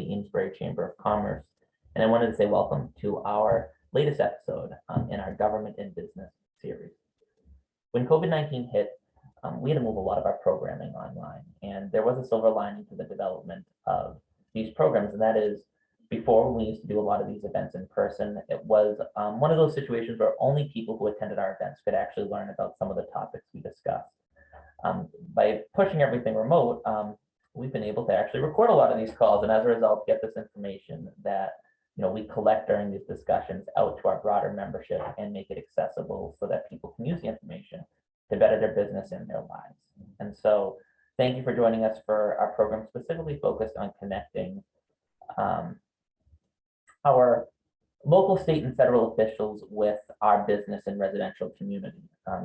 the Amesbury Chamber of Commerce. And I wanted to say welcome to our latest episode in our Government and Business series. When COVID-19 hit, we had to move a lot of our programming online, and there was a silver lining to the development of these programs, and that is before we used to do a lot of these events in person, it was one of those situations where only people who attended our events could actually learn about some of the topics we discussed. By pushing everything remote, we've been able to actually record a lot of these calls, and as a result, get this information that we collect during these discussions out to our broader membership and make it accessible so that people can use the information to better their business and their lives. And so thank you for joining us for our program specifically focused on connecting our local, state, and federal officials with our business and residential community.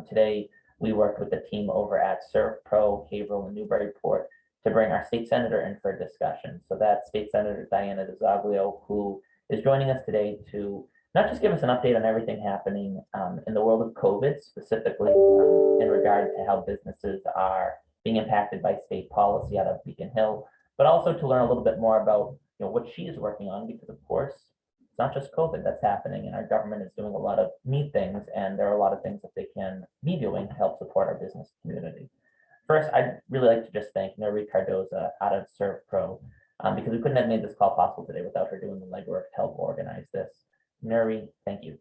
Today, we worked with the team over at SERVPRO, Haverhill, and Newburyport to bring our state senator in for a discussion. So that's State Senator Diana DiZoglio, who is joining us today to not just give us an update on everything happening in the world of COVID, specifically in regard to how businesses are being impacted by state policy out of Beacon Hill, but also to learn a little bit more about what she is working on, because of course, it's not just COVID that's happening, and our government is doing a lot of neat things, and there are a lot of things that they can be doing to help support our business community. First, I'd really like to just thank Nuri Cardoza out of SERVPRO, because we couldn't have made this call possible today without her doing the legwork to help organize this. Nuri, thank you.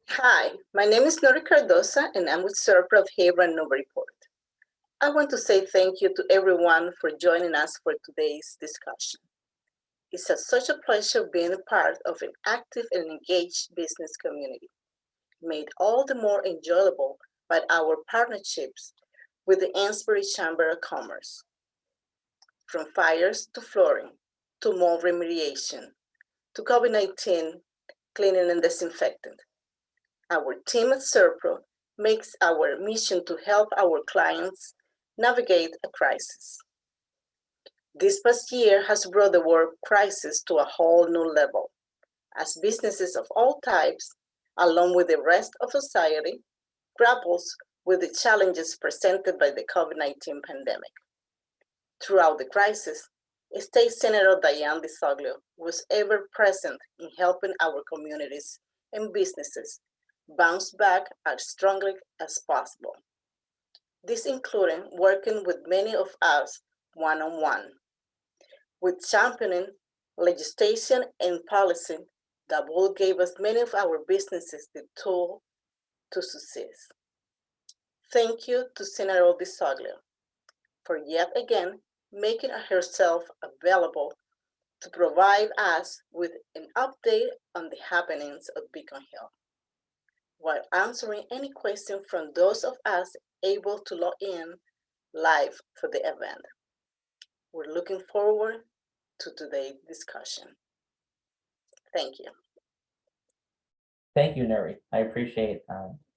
Hi, my name is Nuri Cardoza, and I'm with SERVPRO of Haverhill and Newburyport. I want to say thank you to everyone for joining us for today's discussion. It's such a pleasure being a part of an active and engaged business community, made all the more enjoyable by our partnerships with the Amesbury Chamber of Commerce. From fires to flooring, to mold remediation, to COVID-19 cleaning and disinfectant. Our team at SERVPRO makes our mission to help our clients navigate a crisis. This past year has brought the world crisis to a whole new level, as businesses of all types, along with the rest of society, grapples with the challenges presented by the COVID-19 pandemic. Throughout the crisis, State Senator Diana DiZoglio was ever present in helping our communities and businesses bounce back as strongly as possible. This including working with many of us one-on-one, with championing legislation and policy that will give us many of our businesses the tool to succeed. Thank you to Senator DiZoglio for yet again making herself available to provide us with an update on the happenings of Beacon Hill, while answering any questions from those of us able to log in live for the event. We're looking forward to today's discussion. Thank you. Thank you, Nuri. I appreciate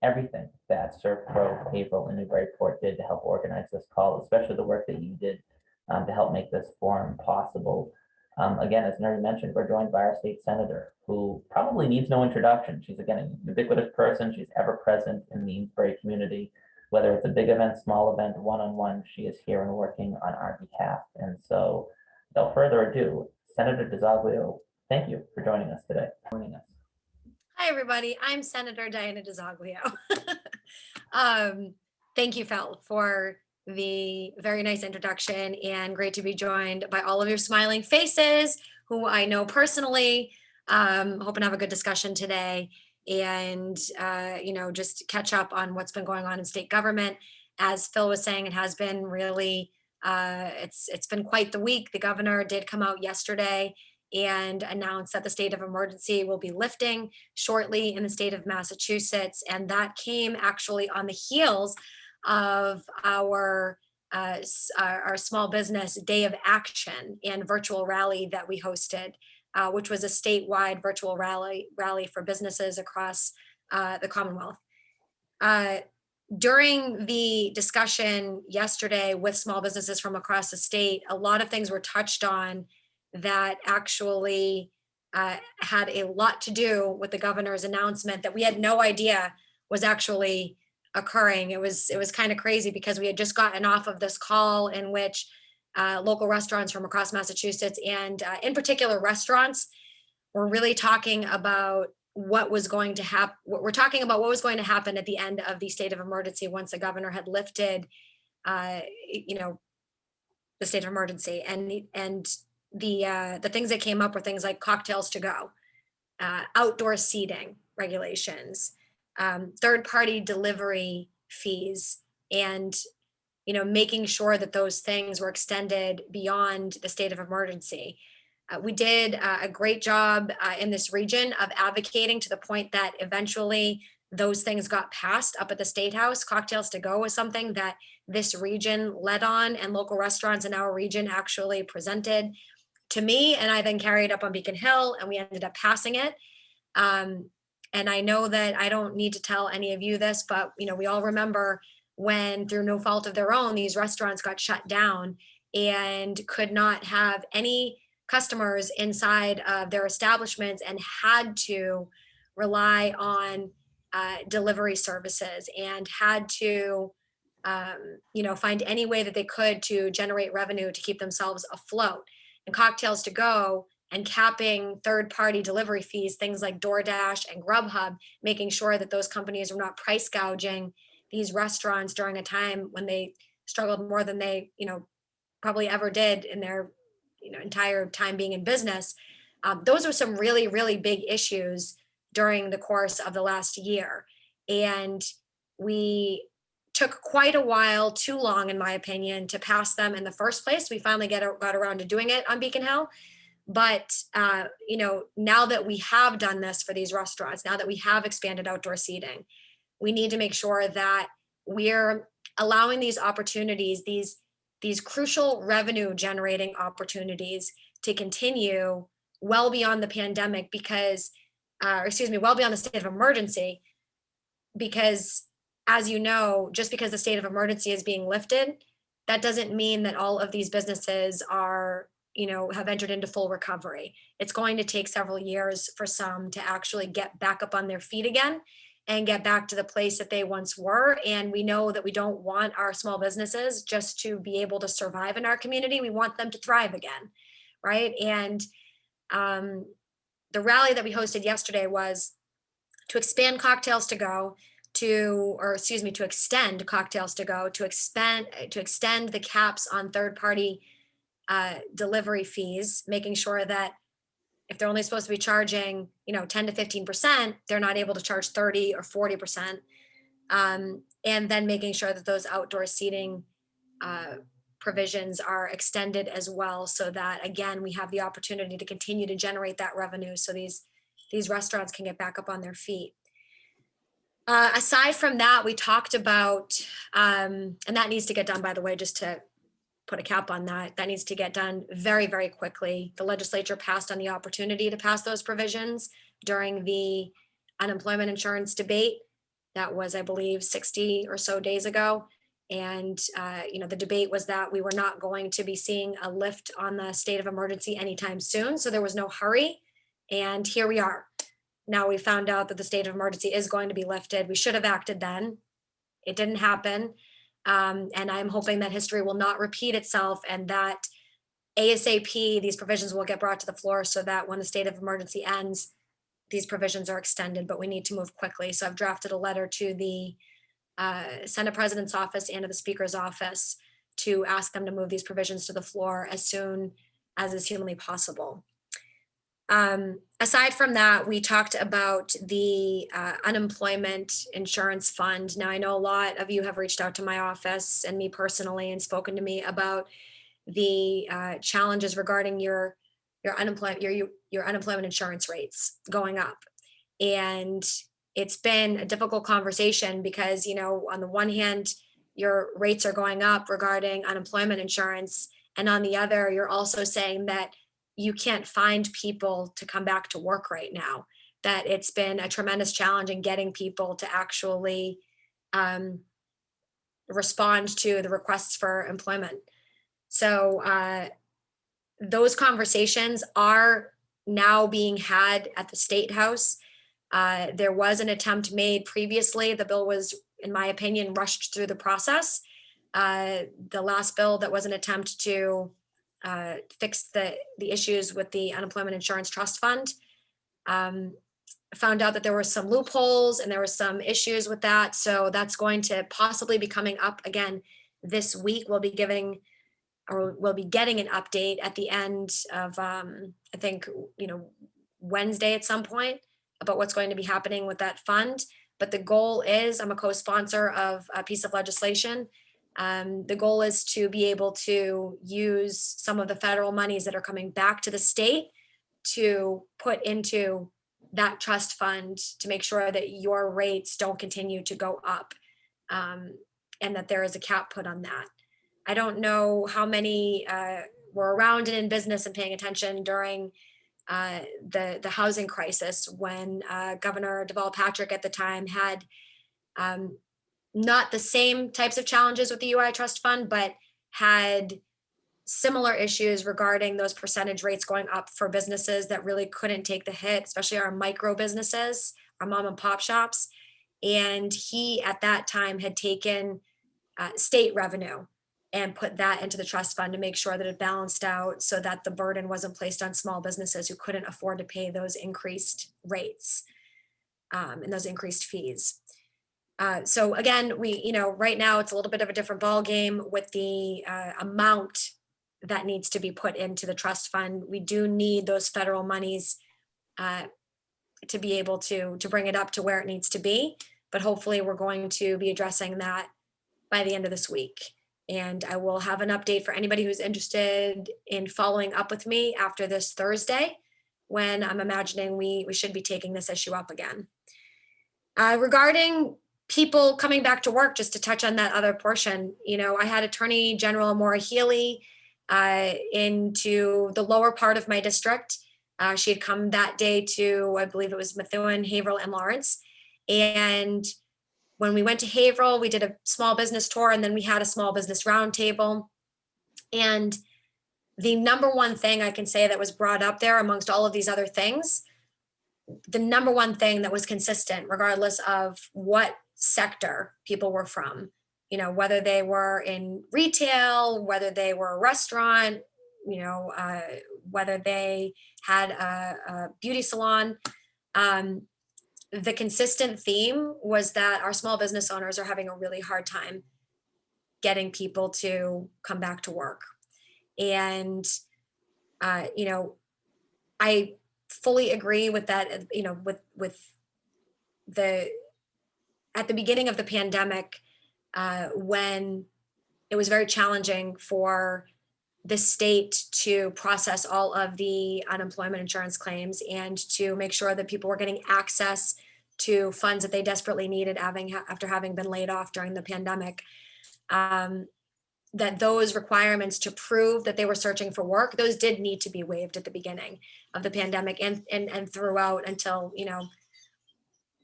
everything that SERVPRO, Haverhill, and Newburyport did to help organize this call, especially the work that you did to help make this forum possible. Again, as Nuri mentioned, we're joined by our state senator, who probably needs no introduction. She's, again, a ubiquitous person. She's ever present in the Amesbury community. Whether it's a big event, small event, one-on-one, she is here and working on our behalf. And so, without further ado, Senator DiZoglio, thank you for joining us today. Hi, everybody. I'm Senator Diana DiZoglio. Thank you, Phil, for the very nice introduction, and great to be joined by all of your smiling faces who I know personally. Hoping to have a good discussion today and, just catch up on what's been going on in state government. As Phil was saying, it has been really, it's been quite the week. The governor did come out yesterday and announced that the state of emergency will be lifting shortly in the state of Massachusetts. And that came actually on the heels of our small business day of action and virtual rally that we hosted, which was a statewide virtual rally for businesses across the Commonwealth. During the discussion yesterday with small businesses from across the state, a lot of things were touched on that actually had a lot to do with the governor's announcement that we had no idea was actually occurring. It was kind of crazy because we had just gotten off of this call in which local restaurants from across Massachusetts, and in particular restaurants. We're really talking about what was going to happen. We're talking about what was going to happen at the end of the state of emergency once the governor had lifted, you know, the state of emergency, and the things that came up were things like cocktails to go, outdoor seating regulations, third-party delivery fees, and making sure that those things were extended beyond the state of emergency. We did a great job in this region of advocating to the point that eventually those things got passed up at the State House. Cocktails to go was something that this region led on, and local restaurants in our region actually presented to me, and I then carried up on Beacon Hill, and we ended up passing it. And I know that I don't need to tell any of you this, but we all remember when, through no fault of their own, these restaurants got shut down and could not have any customers inside of their establishments and had to rely on delivery services and had to find any way that they could to generate revenue to keep themselves afloat. And cocktails to go and capping third-party delivery fees, things like DoorDash and Grubhub, making sure that those companies were not price gouging these restaurants during a time when they struggled more than they probably ever did in their entire time being in business. Those were some really, really big issues during the course of the last year. And we took quite a while, too long, in my opinion, to pass them in the first place. We finally got around to doing it on Beacon Hill. But, now that we have done this for these restaurants, now that we have expanded outdoor seating, we need to make sure that we're allowing these opportunities, these crucial revenue generating opportunities to continue well beyond the pandemic well beyond the state of emergency, because as you know, just because the state of emergency is being lifted, that doesn't mean that all of these businesses are, have entered into full recovery. It's going to take several years for some to actually get back up on their feet again and get back to the place that they once were. And we know that we don't want our small businesses just to be able to survive in our community. We want them to thrive again, right? And the rally that we hosted yesterday was to expand cocktails to go, to extend cocktails to go, to extend the caps on third-party delivery fees, making sure that if they're only supposed to be charging 10 to 15%, they're not able to charge 30 or 40%, and then making sure that those outdoor seating provisions are extended as well, so that again we have the opportunity to continue to generate that revenue so these restaurants can get back up on their feet. Aside from that, we talked about, and that needs to get done, by the way, just to put a cap on that needs to get done very, very quickly. The legislature passed on the opportunity to pass those provisions during the unemployment insurance debate. That was, I believe, 60 or so days ago. And, the debate was that we were not going to be seeing a lift on the state of emergency anytime soon. So there was no hurry. And here we are. Now we found out that the state of emergency is going to be lifted. We should have acted then. It didn't happen. And I'm hoping that history will not repeat itself and that ASAP, these provisions will get brought to the floor so that when the state of emergency ends, these provisions are extended, but we need to move quickly. So I've drafted a letter to the Senate President's office and to the Speaker's office to ask them to move these provisions to the floor as soon as is humanly possible. Aside from that, we talked about the unemployment insurance fund. Now, I know a lot of you have reached out to my office and me personally and spoken to me about the challenges regarding your unemployment insurance rates going up. And it's been a difficult conversation because, on the one hand, your rates are going up regarding unemployment insurance. And on the other, you're also saying that you can't find people to come back to work right now, that it's been a tremendous challenge in getting people to actually respond to the requests for employment. So those conversations are now being had at the State House. There was an attempt made previously. The bill was, in my opinion, rushed through the process. The last bill that was an attempt to fix the issues with the unemployment insurance trust fund. Found out that there were some loopholes and there were some issues with that. So that's going to possibly be coming up again this week. We'll be getting an update at the end of, I think, Wednesday at some point about what's going to be happening with that fund. But the goal is, I'm a co-sponsor of a piece of legislation. The goal is to be able to use some of the federal monies that are coming back to the state to put into that trust fund to make sure that your rates don't continue to go up, and that there is a cap put on that. I don't know how many were around and in business and paying attention during the housing crisis when Governor Deval Patrick at the time had not the same types of challenges with the UI trust fund, but had similar issues regarding those percentage rates going up for businesses that really couldn't take the hit, especially our micro businesses, our mom and pop shops. And he at that time had taken state revenue and put that into the trust fund to make sure that it balanced out so that the burden wasn't placed on small businesses who couldn't afford to pay those increased rates and those increased fees. So again, right now it's a little bit of a different ball game with the amount that needs to be put into the trust fund. We do need those federal monies to be able to bring it up to where it needs to be. But hopefully we're going to be addressing that by the end of this week. And I will have an update for anybody who's interested in following up with me after this Thursday, when I'm imagining we should be taking this issue up again. Regarding people coming back to work, just to touch on that other portion, I had Attorney General Maura Healey into the lower part of my district. She had come that day to, I believe it was Methuen, Haverhill, and Lawrence. And when we went to Haverhill, we did a small business tour, and then we had a small business roundtable. And the number one thing I can say that was brought up there amongst all of these other things, the number one thing that was consistent, regardless of what sector people were from, whether they were in retail, whether they were a restaurant, whether they had a beauty salon, the consistent theme was that our small business owners are having a really hard time getting people to come back to work. And, I fully agree with that, at the beginning of the pandemic, when it was very challenging for the state to process all of the unemployment insurance claims and to make sure that people were getting access to funds that they desperately needed after having been laid off during the pandemic, that those requirements to prove that they were searching for work, those did need to be waived at the beginning of the pandemic and throughout until,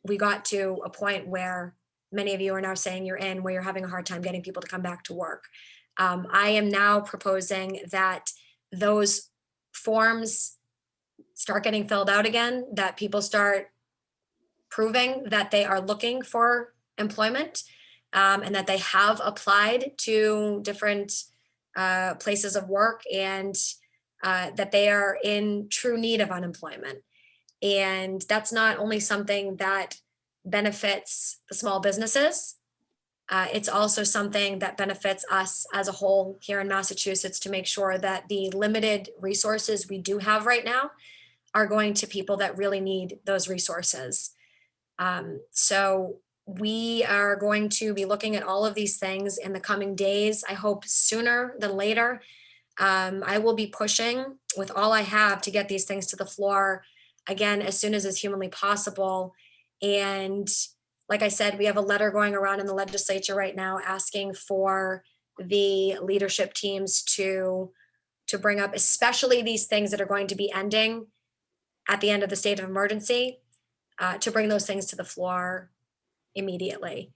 we got to a point where many of you are now saying you're in, where you're having a hard time getting people to come back to work. I am now proposing that those forms start getting filled out again, that people start proving that they are looking for employment, and that they have applied to different places of work, and that they are in true need of unemployment. And that's not only something that benefits the small businesses, it's also something that benefits us as a whole here in Massachusetts, to make sure that the limited resources we do have right now are going to people that really need those resources. So we are going to be looking at all of these things in the coming days. I hope sooner than later. I will be pushing with all I have to get these things to the floor again as soon as is humanly possible. And like I said, we have a letter going around in the legislature right now asking for the leadership teams to bring up, especially these things that are going to be ending at the end of the state of emergency, to bring those things to the floor immediately.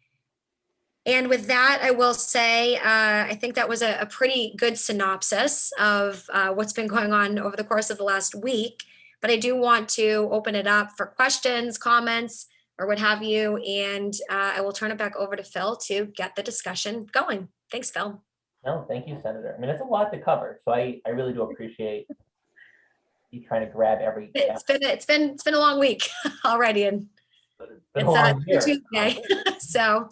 And with that, I will say, I think that was a pretty good synopsis of what's been going on over the course of the last week. But I do want to open it up for questions, comments, or what have you. And I will turn it back over to Phil to get the discussion going. Thanks, Phil. No, thank you, Senator. I mean, it's a lot to cover, so I really do appreciate you trying to grab every. It's been a long week already, and It's been a it's long year. Tuesday. So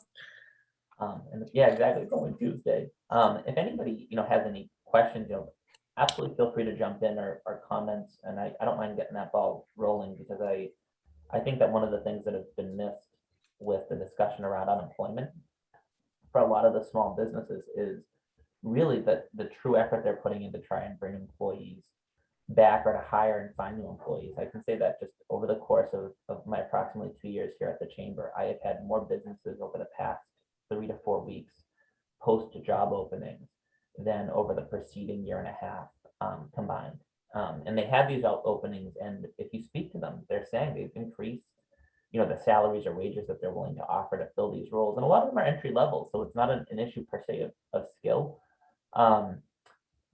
And yeah, exactly. It's only Tuesday. If anybody, has any questions, absolutely feel free to jump in or comments. And I don't mind getting that ball rolling, because I think that one of the things that has been missed with the discussion around unemployment for a lot of the small businesses is really the true effort they're putting in to try and bring employees back, or to hire and find new employees. I can say that just over the course of my approximately 2 years here at the chamber, I have had more businesses over the past 3 to 4 weeks post job openings than over the preceding year and a half combined. And they have these openings, and if you speak to them, they're saying they've increased, the salaries or wages that they're willing to offer to fill these roles. And a lot of them are entry level, so it's not an issue per se of skill.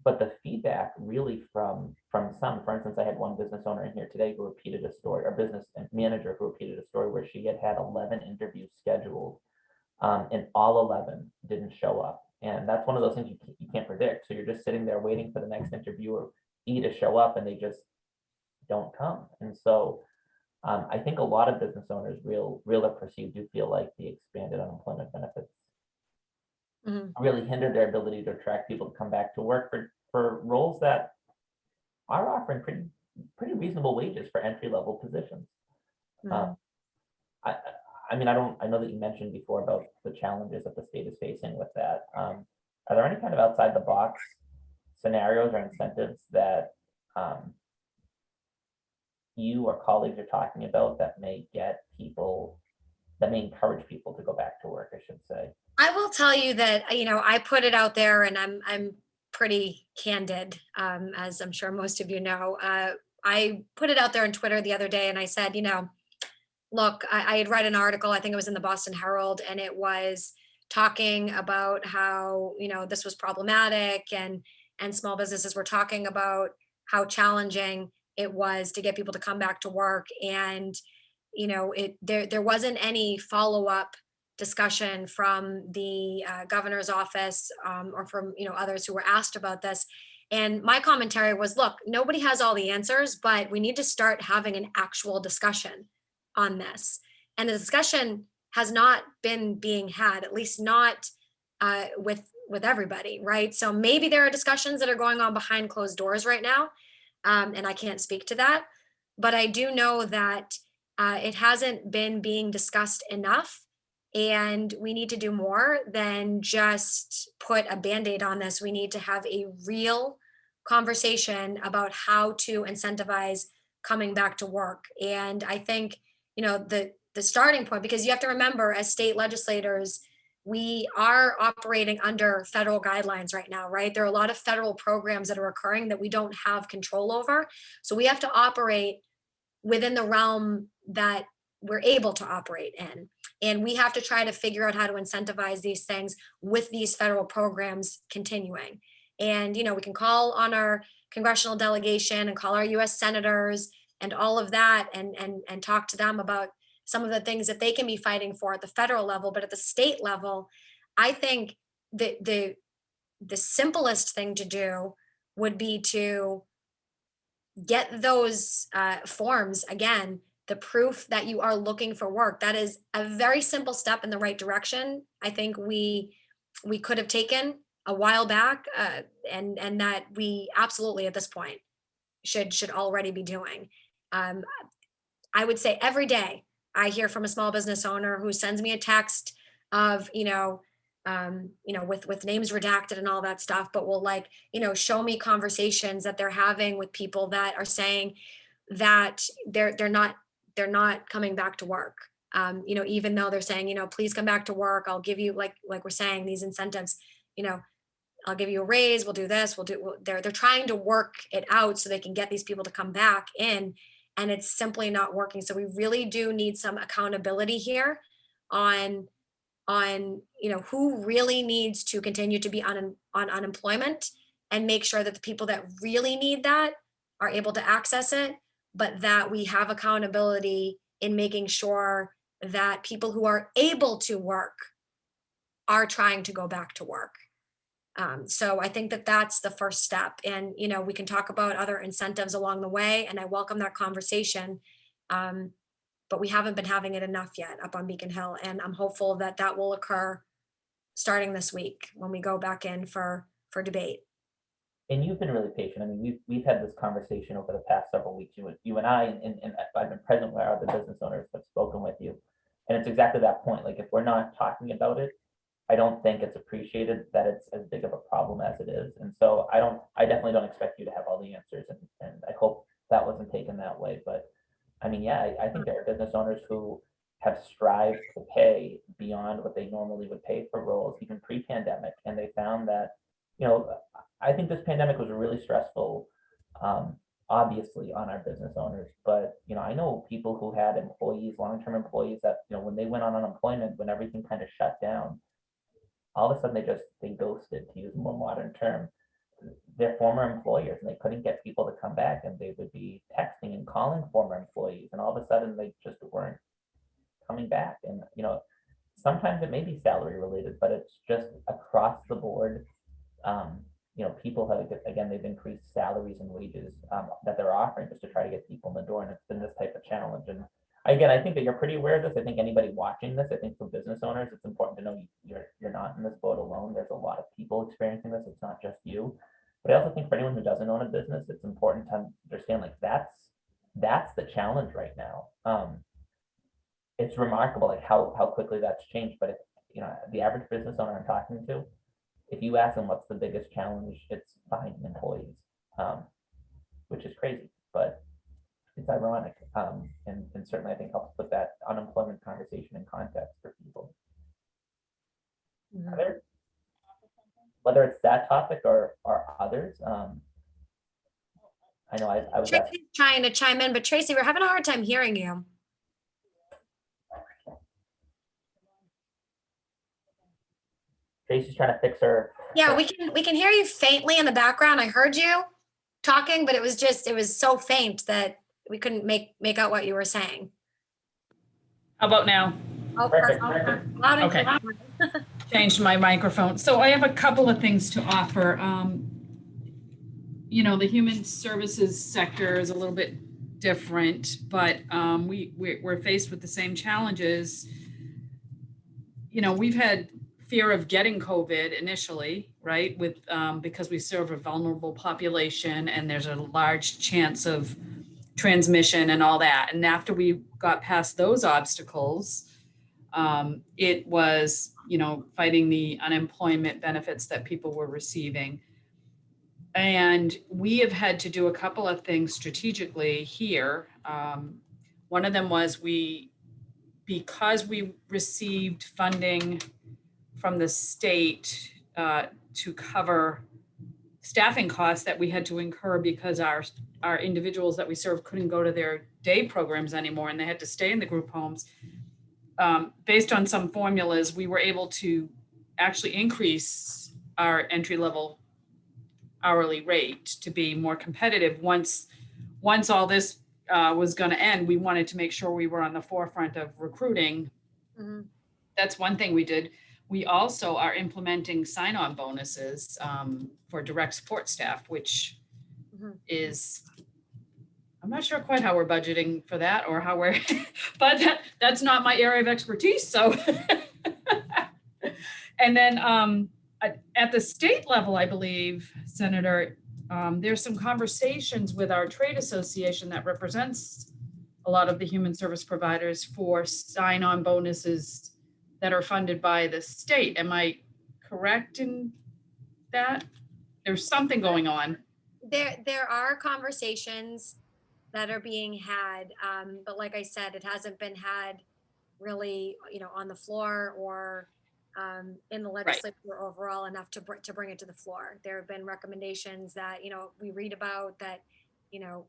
But the feedback really from some, for instance, I had one business owner in here today who repeated a story, or business manager who repeated a story where she had 11 interviews scheduled, and all 11 didn't show up. And that's one of those things you can't predict. So you're just sitting there waiting for the next interviewer to show up, and they just don't come. And so I think a lot of business owners, real or perceived, do feel like the expanded unemployment benefits really hindered their ability to attract people to come back to work for roles that are offering pretty reasonable wages for entry level positions. I mean, I know that you mentioned before about the challenges that the state is facing with that. Are there any kind of outside the box scenarios or incentives that you or colleagues are talking about that may encourage people to go back to work, I should say? I will tell you that, I put it out there, and I'm pretty candid, as I'm sure most of you know. I put it out there on Twitter the other day, and I said, look, I had read an article, I think it was in the Boston Herald, and it was talking about how, this was problematic, and small businesses were talking about how challenging it was to get people to come back to work. And, there wasn't any follow-up discussion from the governor's office, or from, others who were asked about this. And my commentary was, look, nobody has all the answers, but we need to start having an actual discussion on this. And the discussion has not been being had, at least not with everybody, right? So maybe there are discussions that are going on behind closed doors right now, and I can't speak to that. But I do know that it hasn't been being discussed enough, and we need to do more than just put a Band-Aid on this. We need to have a real conversation about how to incentivize coming back to work. And I think, the starting point, because you have to remember, as state legislators, we are operating under federal guidelines right now, right? There are a lot of federal programs that are occurring that we don't have control over. So we have to operate within the realm that we're able to operate in. And we have to try to figure out how to incentivize these things with these federal programs continuing. And, we can call on our congressional delegation and call our US senators and all of that, and talk to them about some of the things that they can be fighting for at the federal level. But at the state level, I think the simplest thing to do would be to get those forms, again, the proof that you are looking for work. That is a very simple step in the right direction. I think we could have taken a while back, and that we absolutely at this point should already be doing. I would say every day I hear from a small business owner who sends me a text of, with names redacted and all that stuff, but will show me conversations that they're having with people that are saying that they're not coming back to work. Even though they're saying, please come back to work. I'll give you, like we're saying, these incentives, I'll give you a raise. We'll do this. They're trying to work it out so they can get these people to come back in, and it's simply not working. So we really do need some accountability here on who really needs to continue to be on unemployment, and make sure that the people that really need that are able to access it, but that we have accountability in making sure that people who are able to work are trying to go back to work. So I think that that's the first step. And, you know, we can talk about other incentives along the way, and I welcome that conversation. But we haven't been having it enough yet up on Beacon Hill. And I'm hopeful that that will occur starting this week when we go back in for debate. And you've been really patient. I mean, we've had this conversation over the past several weeks, you and I, and I've been present where other business owners have spoken with you. And it's exactly that point. Like, if we're not talking about it, I don't think it's appreciated that it's as big of a problem as it is. And so I definitely don't expect you to have all the answers, and I hope that wasn't taken that way. But I mean, yeah, I think there are business owners who have strived to pay beyond what they normally would pay for roles, even pre-pandemic, and they found that, you know, I think this pandemic was really stressful, obviously, on our business owners. But, you know, I know people who had employees, long-term employees, that, you know, when they went on unemployment, when everything kind of shut down, all of a sudden they ghosted, to use a more modern term, their former employers, and they couldn't get people to come back, and they would be texting and calling former employees, and all of a sudden they just weren't coming back. And, you know, sometimes it may be salary related, but it's just across the board. You know, people have, again, they've increased salaries and wages that they're offering just to try to get people in the door, and it's been this type of challenge. And again, I think that you're pretty aware of this. I think anybody watching this, I think for business owners, it's important to know you're not in this boat alone. There's a lot of people experiencing this. It's not just you. But I also think for anyone who doesn't own a business, it's important to understand, like, that's the challenge right now. It's remarkable, like, how quickly that's changed. But if, you know, the average business owner I'm talking to, if you ask them what's the biggest challenge, it's finding employees, which is crazy, but it's ironic, and certainly I think helps put that unemployment conversation in context for people. Whether it's that topic or others, I know I was Tracy's trying to chime in, but Tracy, we're having a hard time hearing you. Tracy's trying to fix her. Yeah, we can hear you faintly in the background. I heard you talking, but it was so faint that we couldn't make out what you were saying. How about now? Oh, Perfect, loud and Okay. clear. Changed my microphone. So I have a couple of things to offer. You know, the human services sector is a little bit different, but we're faced with the same challenges. You know, we've had fear of getting COVID initially, right? With because we serve a vulnerable population, and there's a large chance of transmission and all that. And after we got past those obstacles, it was, you know, fighting the unemployment benefits that people were receiving. And we have had to do a couple of things strategically here. One of them was because we received funding from the state to cover staffing costs that we had to incur because our individuals that we serve couldn't go to their day programs anymore, and they had to stay in the group homes. Based on some formulas, we were able to actually increase our entry-level hourly rate to be more competitive. Once all this was going to end, we wanted to make sure we were on the forefront of recruiting. Mm-hmm. That's one thing we did. We also are implementing sign-on bonuses for direct support staff, which is, I'm not sure quite how we're budgeting for that or how we're, but that's not my area of expertise. So, and then at the state level, I believe, Senator, there's some conversations with our trade association that represents a lot of the human service providers for sign-on bonuses that are funded by the state. Am I correct in that? There's something going on. There are conversations that are being had, but like I said, it hasn't been had really, you know, on the floor or in the legislature overall enough to bring it to the floor. There have been recommendations that, you know, we read about that, you know,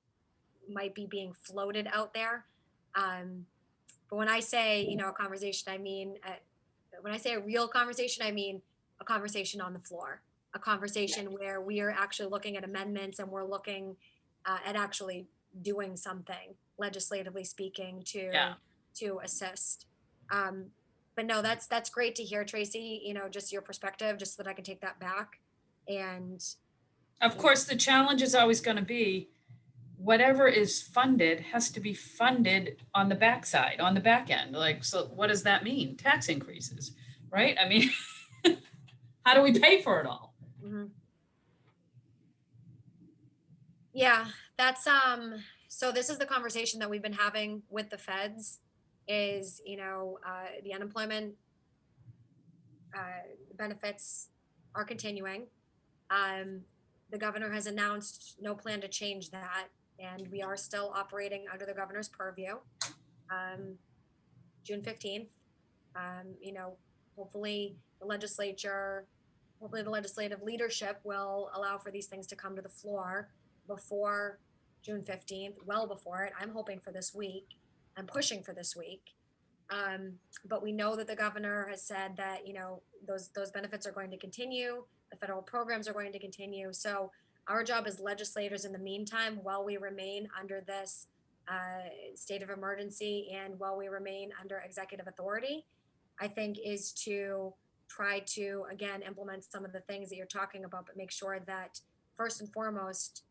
might be being floated out there. But when I say, you know, a conversation, I mean, when I say a real conversation, I mean a conversation on the floor, a conversation where we are actually looking at amendments and we're looking at actually doing something, legislatively speaking, to assist. But no, that's great to hear, Tracy, you know, just your perspective, just so that I can take that back. And Of course, the challenge is always going to be whatever is funded has to be funded on the backside, on the back end. Like, so what does that mean? Tax increases, right? I mean, how do we pay for it all? mhm. Yeah, that's so this is the conversation that we've been having with the feds is, the unemployment benefits are continuing. The governor has announced no plan to change that, and we are still operating under the governor's purview. June 15th, hopefully the legislative leadership will allow for these things to come to the floor before June 15th, well before it. I'm hoping for this week. I'm pushing for this week. But we know that the governor has said that, those benefits are going to continue. The federal programs are going to continue. So our job as legislators in the meantime, while we remain under this state of emergency and while we remain under executive authority, I think is to try to, again, implement some of the things that you're talking about, but make sure that first and foremost,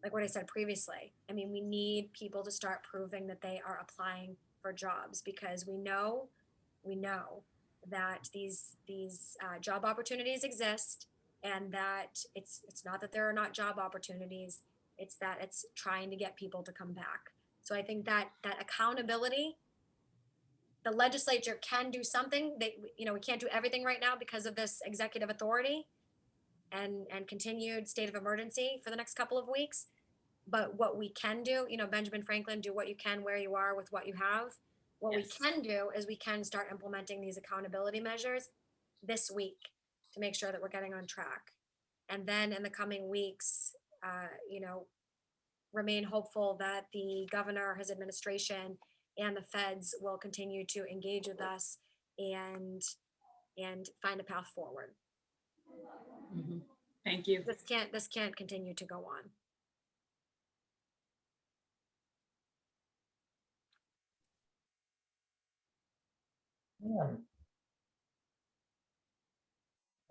like what I said previously, I mean, we need people to start proving that they are applying for jobs, because we know that these job opportunities exist, and that it's not that there are not job opportunities, it's that it's trying to get people to come back. So I think that accountability, the legislature can do something. We can't do everything right now because of this executive authority and continued state of emergency for the next couple of weeks. But what we can do, Benjamin Franklin, do what you can where you are with what you have. What Yes. we can do is we can start implementing these accountability measures this week to make sure that we're getting on track. And then in the coming weeks, remain hopeful that the governor, his administration, and the feds will continue to engage with us and find a path forward. Mhm. Thank you. This can't continue to go on.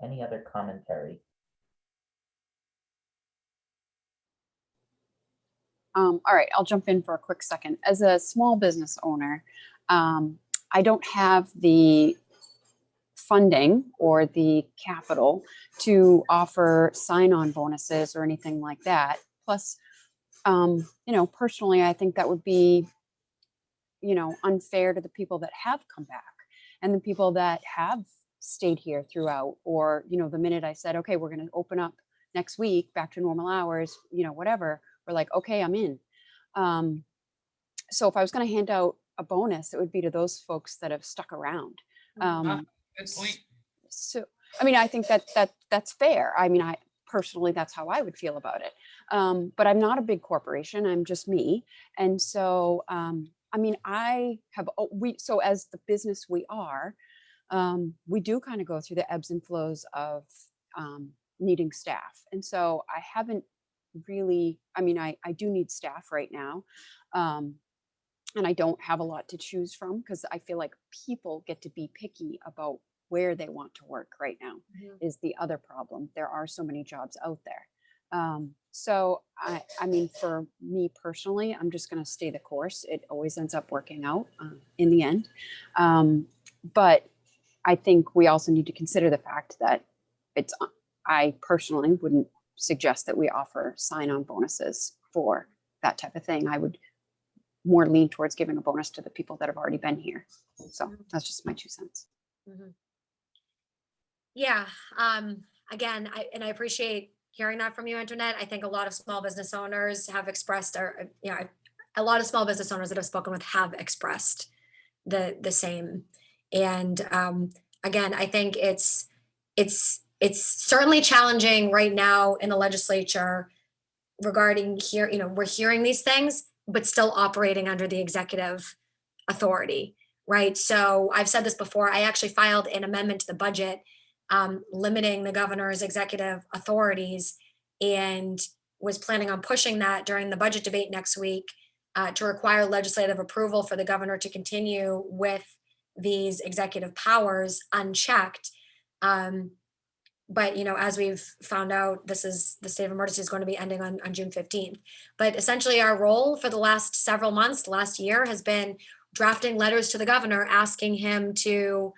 Any other commentary? All right, I'll jump in for a quick second. As a small business owner, I don't have the funding or the capital to offer sign-on bonuses or anything like that. Plus, personally, I think that would be, unfair to the people that have come back and the people that have stayed here throughout, or, the minute I said, okay, we're going to open up next week back to normal hours, whatever, we're like, okay, I'm in. So if I was going to hand out a bonus, it would be to those folks that have stuck around. Good point. So, I mean, I think that's fair. I mean, personally, that's how I would feel about it. But I'm not a big corporation. I'm just me. And so, so as the business we are, we do kind of go through the ebbs and flows of needing staff. And so I haven't really, I do need staff right now. And I don't have a lot to choose from, because I feel like people get to be picky about where they want to work right now. Mhm. Is the other problem. There are so many jobs out there. So I mean, for me personally, I'm just going to stay the course. It always ends up working out in the end. But I think we also need to consider the fact that I personally wouldn't suggest that we offer sign-on bonuses for that type of thing. I would more lean towards giving a bonus to the people that have already been here. So that's just my 2 cents. Mm-hmm. Yeah. Again, I appreciate hearing that from you, Antoinette. I think a lot of small business owners have expressed, a lot of small business owners that I've spoken with have expressed the same. And again, I think it's certainly challenging right now in the legislature regarding here, we're hearing these things, but still operating under the executive authority, right? So I've said this before, I actually filed an amendment to the budget limiting the governor's executive authorities, and was planning on pushing that during the budget debate next week to require legislative approval for the governor to continue with these executive powers unchecked. but as we've found out, the state of emergency is going to be ending on June 15th. But essentially our role for the last several months, last year, has been drafting letters to the governor asking him to,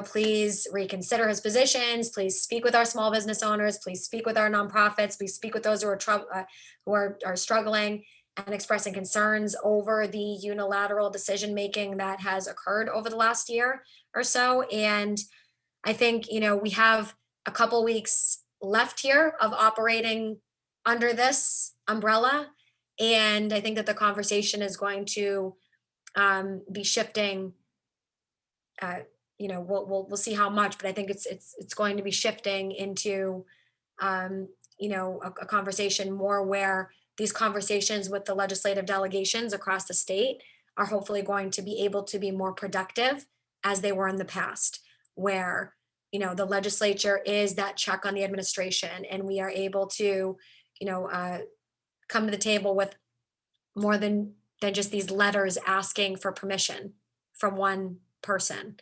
please reconsider his positions, please speak with our small business owners, please speak with our nonprofits, please speak with those who are struggling and expressing concerns over the unilateral decision making that has occurred over the last year or so. And I think, we have a couple weeks left here of operating under this umbrella. And I think that the conversation is going to be shifting. We'll see how much, but I think it's going to be shifting into a conversation more where these conversations with the legislative delegations across the state are hopefully going to be able to be more productive as they were in the past, where the legislature is that check on the administration, and we are able to come to the table with more than just these letters asking for permission from one person.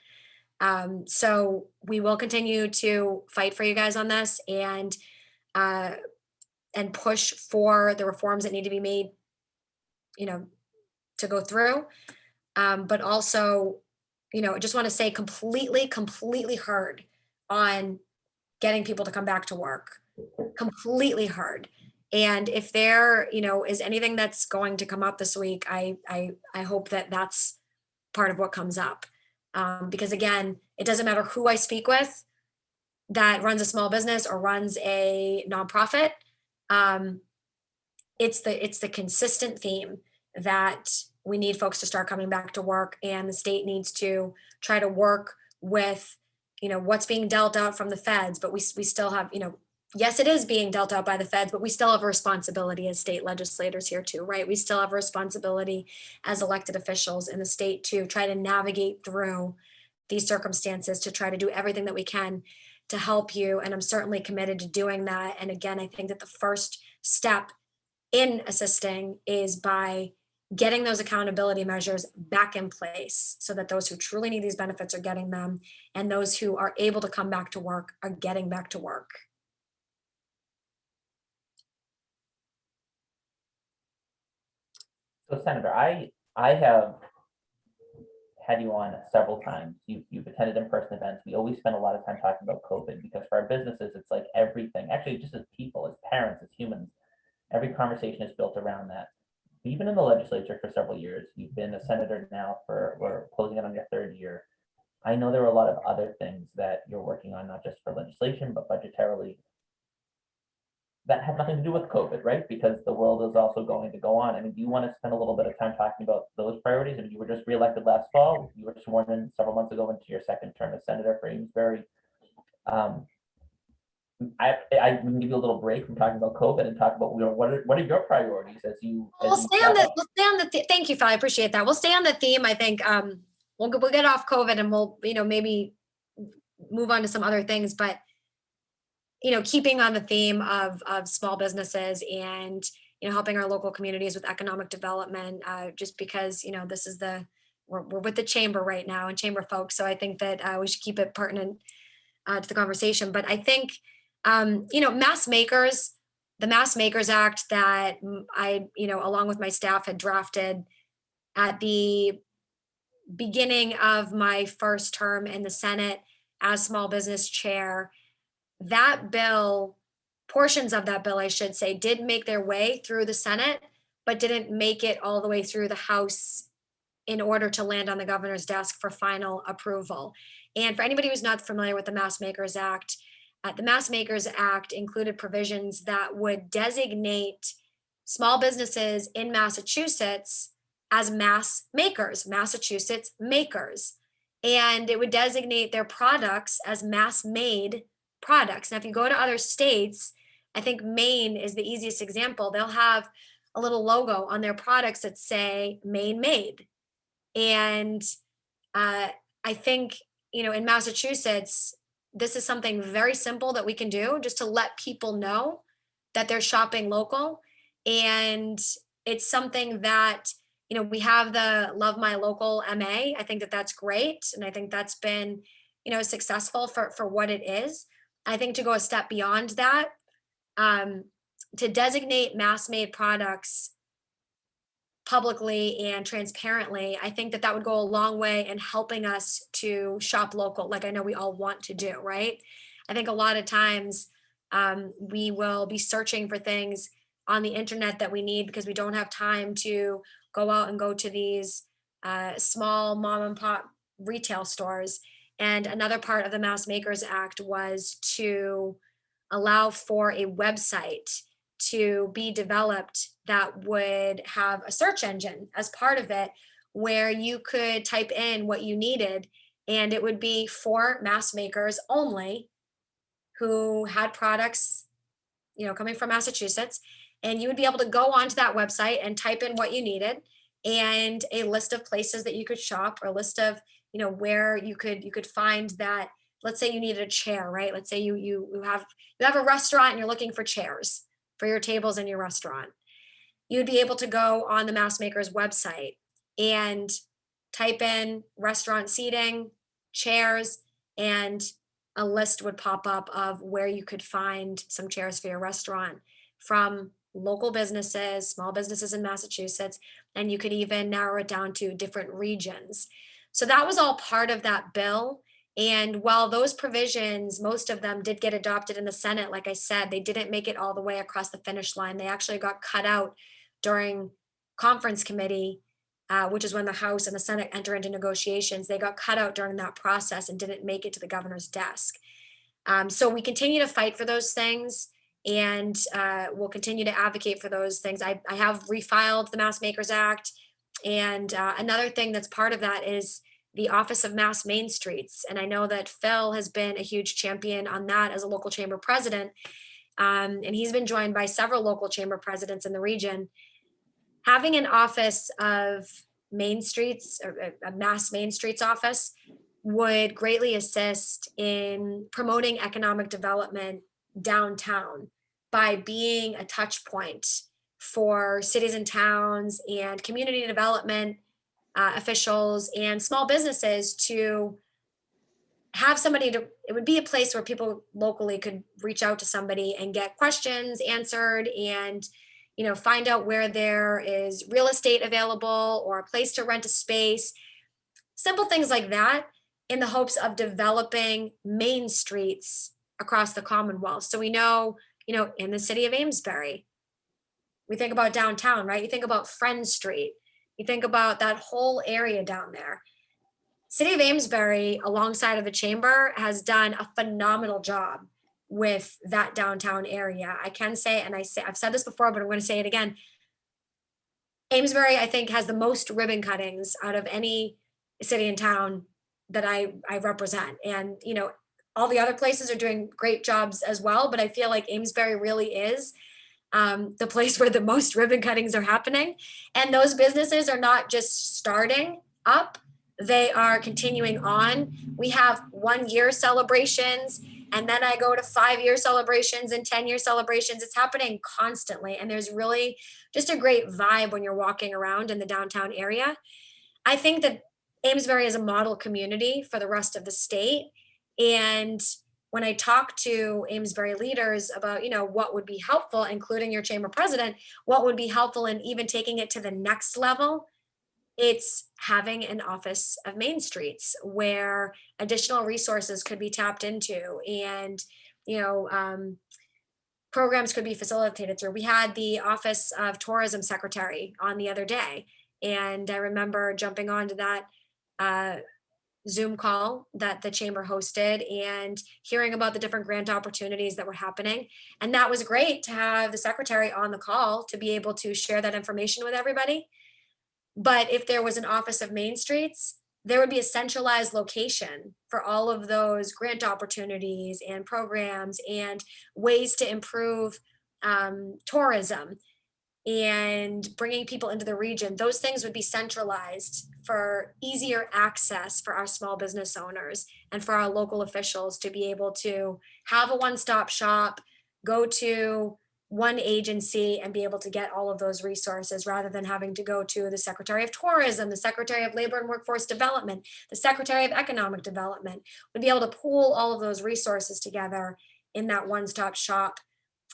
So we will continue to fight for you guys on this and push for the reforms that need to be made, to go through. But also, I just want to say completely heard on getting people to come back to work, completely heard. And if there, is anything that's going to come up this week, I hope that that's part of what comes up. Because again, it doesn't matter who I speak with that runs a small business or runs a nonprofit. It's the consistent theme that we need folks to start coming back to work, and the state needs to try to work with, what's being dealt out from the feds, but we still have, yes, it is being dealt out by the feds, but we still have a responsibility as state legislators here too, right? We still have a responsibility as elected officials in the state to try to navigate through these circumstances, to try to do everything that we can to help you. And I'm certainly committed to doing that. And again, I think that the first step in assisting is by getting those accountability measures back in place so that those who truly need these benefits are getting them, and those who are able to come back to work are getting back to work. So Senator, I have had you on several times. You've attended in-person events. We always spend a lot of time talking about COVID because for our businesses, it's like everything, actually just as people, as parents, as humans, every conversation is built around that. You've been in the legislature for several years. You've been a senator now we're closing it on your third year. I know there are a lot of other things that you're working on, not just for legislation, but budgetarily, that have nothing to do with COVID, right? Because the world is also going to go on. I mean, do you want to spend a little bit of time talking about those priorities? I mean, you were just reelected last fall. You were sworn in several months ago into your second term as senator for Amesbury. I can give you a little break from talking about COVID and talk about what are your priorities as you. We'll stay on the. Thank you, Phil. I appreciate that. We'll stay on the theme. I think we'll get off COVID and we'll maybe move on to some other things, but keeping on the theme of small businesses and helping our local communities with economic development. Just because this is we're with the chamber right now and chamber folks, so I think that we should keep it pertinent to the conversation. But I think. Mass makers, the Mass Makers Act that I, along with my staff had drafted at the beginning of my first term in the Senate as small business chair, that bill, portions of that bill, I should say, did make their way through the Senate, but didn't make it all the way through the House in order to land on the governor's desk for final approval. And for anybody who's not familiar with the Mass Makers Act, the Mass Makers Act included provisions that would designate small businesses in Massachusetts as mass makers, Massachusetts makers. And it would designate their products as mass made products. Now, if you go to other states, I think Maine is the easiest example. They'll have a little logo on their products that say Maine made. And I think, in Massachusetts, this is something very simple that we can do just to let people know that they're shopping local. And it's something that, we have the Love My Local MA. I think that that's great. And I think that's been, successful for what it is. I think to go a step beyond that, to designate mass-made products publicly and transparently, I think that that would go a long way in helping us to shop local, like I know we all want to do, right? I think a lot of times we will be searching for things on the internet that we need because we don't have time to go out and go to these small mom and pop retail stores. And another part of the Mass Makers Act was to allow for a website to be developed that would have a search engine as part of it, where you could type in what you needed and it would be for mass makers only who had products, coming from Massachusetts. And you would be able to go onto that website and type in what you needed and a list of places that you could shop, or a list of, where you could find that. Let's say you needed a chair, right? Let's say you have a restaurant and you're looking for chairs for your tables in your restaurant. You'd be able to go on the Mass Makers website and type in restaurant seating, chairs, and a list would pop up of where you could find some chairs for your restaurant from local businesses, small businesses in Massachusetts, and you could even narrow it down to different regions. So that was all part of that bill. And while those provisions, most of them did get adopted in the Senate, like I said, they didn't make it all the way across the finish line. They actually got cut out during conference committee, which is when the House and the Senate enter into negotiations. They got cut out during that process and didn't make it to the governor's desk. So we continue to fight for those things, and we'll continue to advocate for those things. I have refiled the Mass Makers Act. And another thing that's part of that is the Office of Mass Main Streets. And I know that Phil has been a huge champion on that as a local chamber president. And he's been joined by several local chamber presidents in the region. Having an office of Main Streets, or a Mass Main Streets office, would greatly assist in promoting economic development downtown by being a touch point for cities and towns and community development officials and small businesses to have somebody to, it would be a place where people locally could reach out to somebody and get questions answered and, find out where there is real estate available or a place to rent a space, simple things like that, in the hopes of developing main streets across the Commonwealth. So we know, in the city of Amesbury, we think about downtown, right? You think about Friend Street. You think about that whole area down there. City of Amesbury, alongside of the chamber, has done a phenomenal job with that downtown area. I can say, and I've said this before, but I'm going to say it again. Amesbury, I think, has the most ribbon cuttings out of any city and town that I represent. And, all the other places are doing great jobs as well, but I feel like Amesbury really is the place where the most ribbon cuttings are happening. And those businesses are not just starting up, they are continuing on. We have 1-year celebrations, and then I go to 5-year celebrations and 10-year celebrations. It's happening constantly. And there's really just a great vibe when you're walking around in the downtown area. I think that Amesbury is a model community for the rest of the state. And when I talk to Amesbury leaders about, what would be helpful, including your chamber president, what would be helpful in even taking it to the next level, it's having an office of Main Streets where additional resources could be tapped into and, programs could be facilitated through. We had the Office of Tourism Secretary on the other day, and I remember jumping onto that Zoom call that the chamber hosted and hearing about the different grant opportunities that were happening. And that was great to have the secretary on the call to be able to share that information with everybody. But if there was an Office of Main Streets, there would be a centralized location for all of those grant opportunities and programs and ways to improve tourism and bringing people into the region. Those things would be centralized for easier access for our small business owners and for our local officials to be able to have a one-stop shop, go to one agency and be able to get all of those resources rather than having to go to the Secretary of Tourism, the Secretary of Labor and Workforce Development, the Secretary of Economic Development. Would be able to pool all of those resources together in that one-stop shop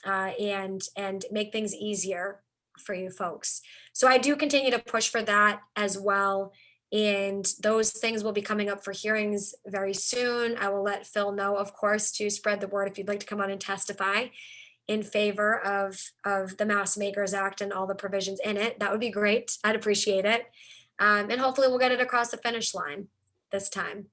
and make things easier for you folks. So I do continue to push for that as well. And those things will be coming up for hearings very soon. I will let Phil know, of course, to spread the word if you'd like to come on and testify in favor of the Mass Makers Act and all the provisions in it. That would be great. I'd appreciate it. And hopefully we'll get it across the finish line this time.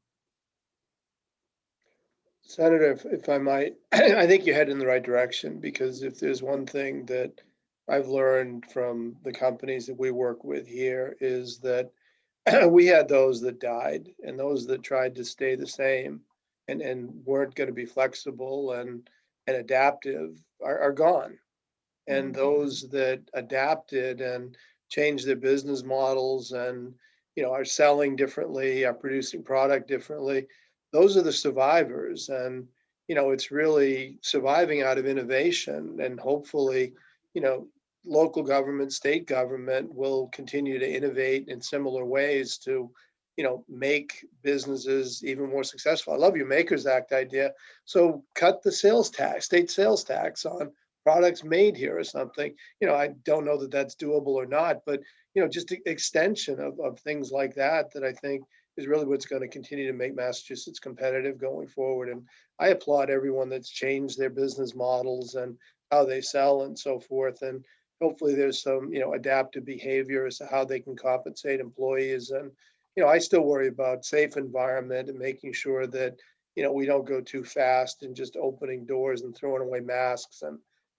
Senator, if I might, I think you head in the right direction, because if there's one thing that I've learned from the companies that we work with here is that we had those that died and those that tried to stay the same and weren't going to be flexible and adaptive are gone. And those that adapted and changed their business models and, are selling differently, are producing product differently, those are the survivors. And, it's really surviving out of innovation, and hopefully, local government, state government will continue to innovate in similar ways to, make businesses even more successful. I love your Makers Act idea. So cut the sales tax, state sales tax on products made here or something. I don't know that that's doable or not, but, just extension of things like that I think is really what's going to continue to make Massachusetts competitive going forward. And I applaud everyone that's changed their business models and how they sell and so forth. And hopefully there's some, adaptive behavior as to how they can compensate employees. And, I still worry about safe environment and making sure that, we don't go too fast and just opening doors and throwing away masks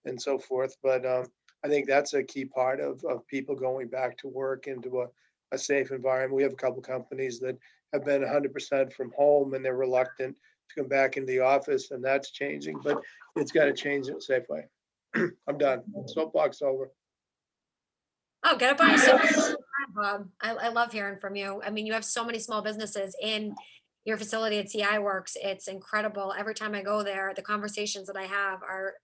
and so forth. But I think that's a key part of people going back to work into a safe environment. We have a couple companies that have been 100% from home and they're reluctant to come back into the office, and that's changing, but it's got to change in a safe way. I'm done. Soapbox over. Oh, get up on your soapbox, Bob. I love hearing from you. I mean, you have so many small businesses in your facility at CI Works. It's incredible. Every time I go there, the conversations that I have are,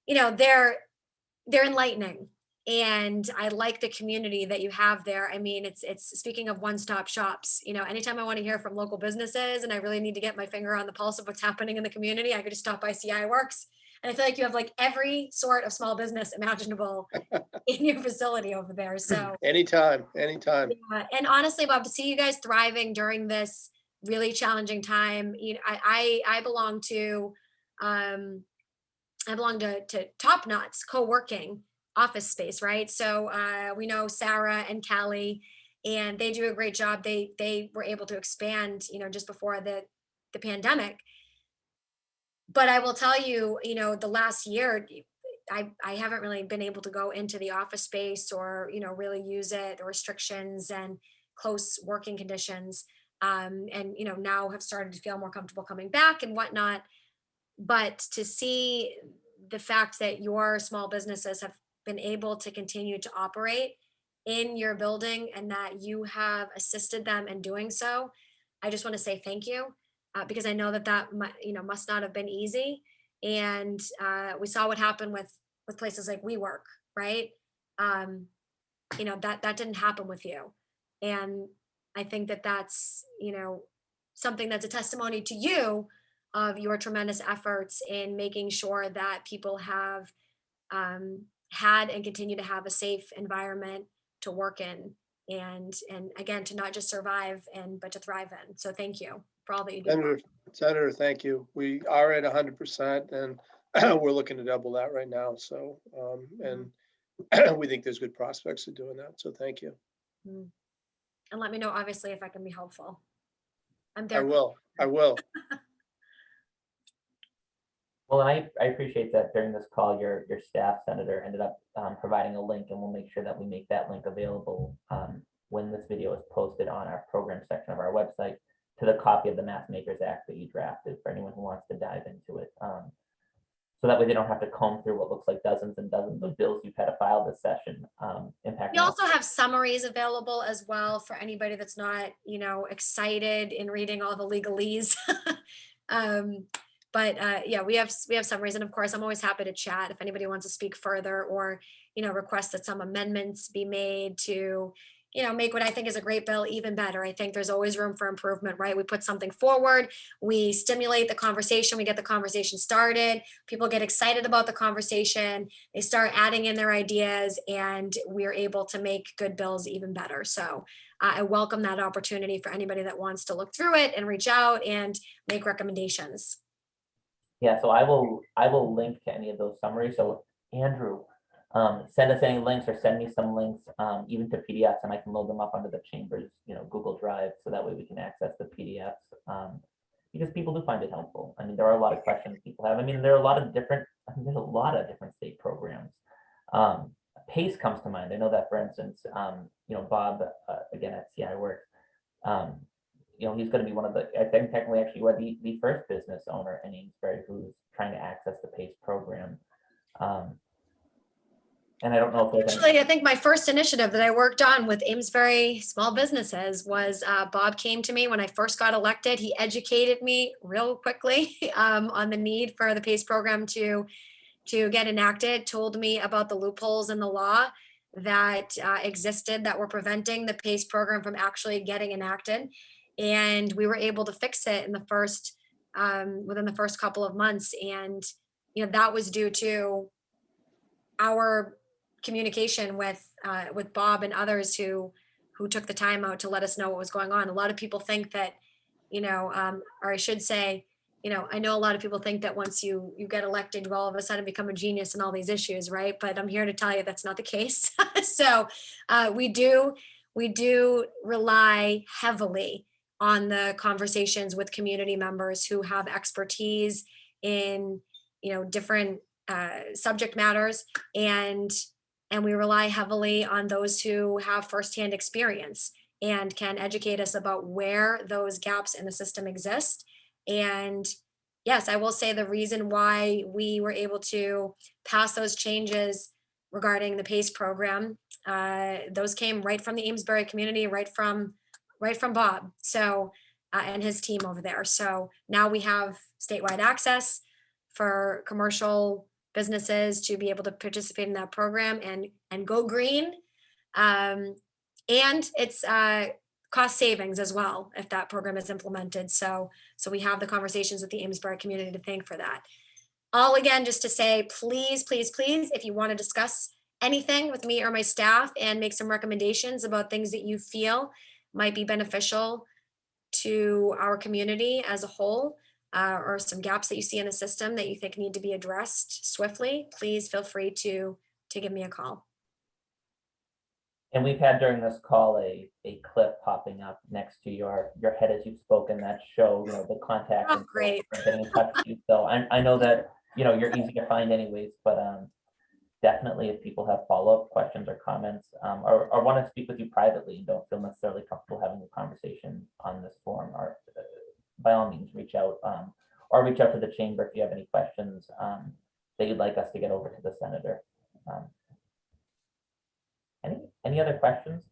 they're enlightening. And I like the community that you have there. I mean, it's speaking of one-stop shops, anytime I want to hear from local businesses and I really need to get my finger on the pulse of what's happening in the community, I could just stop by CI Works. And I feel like you have like every sort of small business imaginable in your facility over there. So Anytime. yeah. And honestly, Bob, to see you guys thriving during this really challenging time, I belong to Top Knots co-working office space, right? So we know Sarah and Callie, and they do a great job. They were able to expand, just before the pandemic. But I will tell you, the last year, I haven't really been able to go into the office space or, really use it, the restrictions and close working conditions. And, now have started to feel more comfortable coming back and whatnot. But to see the fact that your small businesses have been able to continue to operate in your building and that you have assisted them in doing so, I just want to say thank you. Because I know that must not have been easy. And we saw what happened with places like WeWork, right? That didn't happen with you. And I think that that's, something that's a testimony to you of your tremendous efforts in making sure that people have had and continue to have a safe environment to work in. And again, to not just survive but to thrive in. So thank you for all that you do. Senator, thank you. We are at 100% and we're looking to double that right now. So, and we think there's good prospects of doing that. So thank you. And let me know, obviously, if I can be helpful. I'm there. I will. Well, and I appreciate that during this call, your staff, Senator, ended up providing a link, and we'll make sure that we make that link available when this video is posted on our program section of our website, to the copy of the Mass Makers Act that you drafted for anyone who wants to dive into it. So that way they don't have to comb through what looks like dozens and dozens of bills you've had to file this session. We also have summaries available as well for anybody that's not, excited in reading all the legalese. But yeah, we have summaries, and of course, I'm always happy to chat if anybody wants to speak further or, request that some amendments be made to, make what I think is a great bill even better. I think there's always room for improvement, right? We put something forward, we stimulate the conversation, we get the conversation started, people get excited about the conversation, they start adding in their ideas, and we're able to make good bills even better. So I welcome that opportunity for anybody that wants to look through it and reach out and make recommendations. Yeah, so I will link to any of those summaries. So Andrew, send us any links or send me some links, even to PDFs, and I can load them up onto the chamber's, Google Drive, so that way we can access the PDFs. Because people do find it helpful. I mean, there are a lot of questions people have. I mean, there are a lot of different, there's a lot of different state programs. PACE comes to mind. I know that, for instance, Bob, again at CI Works, he's going to be one of the, I think technically actually we're the first business owner in Amesbury who's trying to access the PACE program. And I don't know if there's Actually, I think my first initiative that I worked on with Amesbury small businesses was Bob came to me when I first got elected. He educated me real quickly on the need for the PACE program to get enacted, told me about the loopholes in the law that existed that were preventing the PACE program from actually getting enacted. And we were able to fix it in the first, within the first couple of months. And, that was due to our communication with Bob and others who took the time out to let us know what was going on. A lot of people think that, or I should say, I know a lot of people think that once you get elected, you all of a sudden become a genius in all these issues, right? But I'm here to tell you that's not the case. So we do rely heavily on the conversations with community members who have expertise in, different subject matters, and we rely heavily on those who have firsthand experience and can educate us about where those gaps in the system exist. And yes, I will say the reason why we were able to pass those changes regarding the PACE program, those came right from the Amesbury community, right from Bob, so and his team over there. So now we have statewide access for commercial businesses to be able to participate in that program and go green. And it's cost savings as well if that program is implemented. So we have the conversations with the Amesbury community to thank for that. All again, just to say, please, please, please, if you want to discuss anything with me or my staff and make some recommendations about things that you feel might be beneficial to our community as a whole, or some gaps that you see in the system that you think need to be addressed swiftly, please feel free to give me a call. And we've had during this call a clip popping up next to your head as you've spoken that show, the contact Oh, and great. getting in touch with you. So I know that, you're easy to find anyways, but definitely if people have follow-up questions or comments, or want to speak with you privately and don't feel necessarily comfortable having a conversation on this forum, or by all means reach out, or reach out to the chamber if you have any questions that you'd like us to get over to the senator. Any other questions?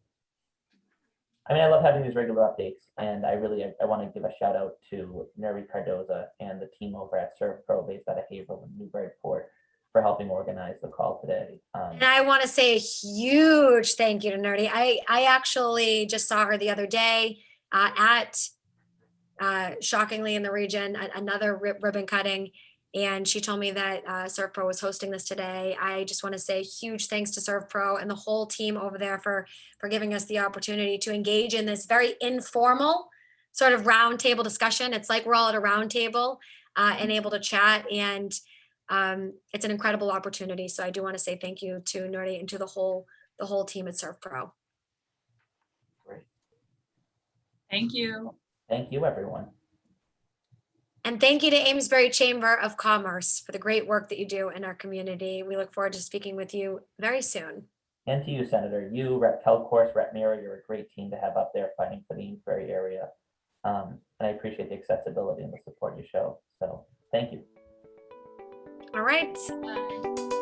I mean, I love having these regular updates, and I want to give a shout out to Neri Cardoza and the team over at SERVPRO based out of Haverhill and Newburyport for helping organize the call today. And I want to say a huge thank you to Nerdy. I actually just saw her the other day at shockingly in the region, another ribbon cutting. And she told me that SERVPRO was hosting this today. I just want to say huge thanks to SERVPRO and the whole team over there for giving us the opportunity to engage in this very informal sort of roundtable discussion. It's like we're all at a round table and able to chat, and it's an incredible opportunity. So I do want to say thank you to Nerdy and to the whole team at SERVPRO. Great. Thank you. Thank you, everyone. And thank you to Amesbury Chamber of Commerce for the great work that you do in our community. We look forward to speaking with you very soon. And to you, Senator, you, Rep. Telcourse, Rep. Mira, you're a great team to have up there fighting for the Amesbury area. And I appreciate the accessibility and the support you show. So thank you. All right. Bye.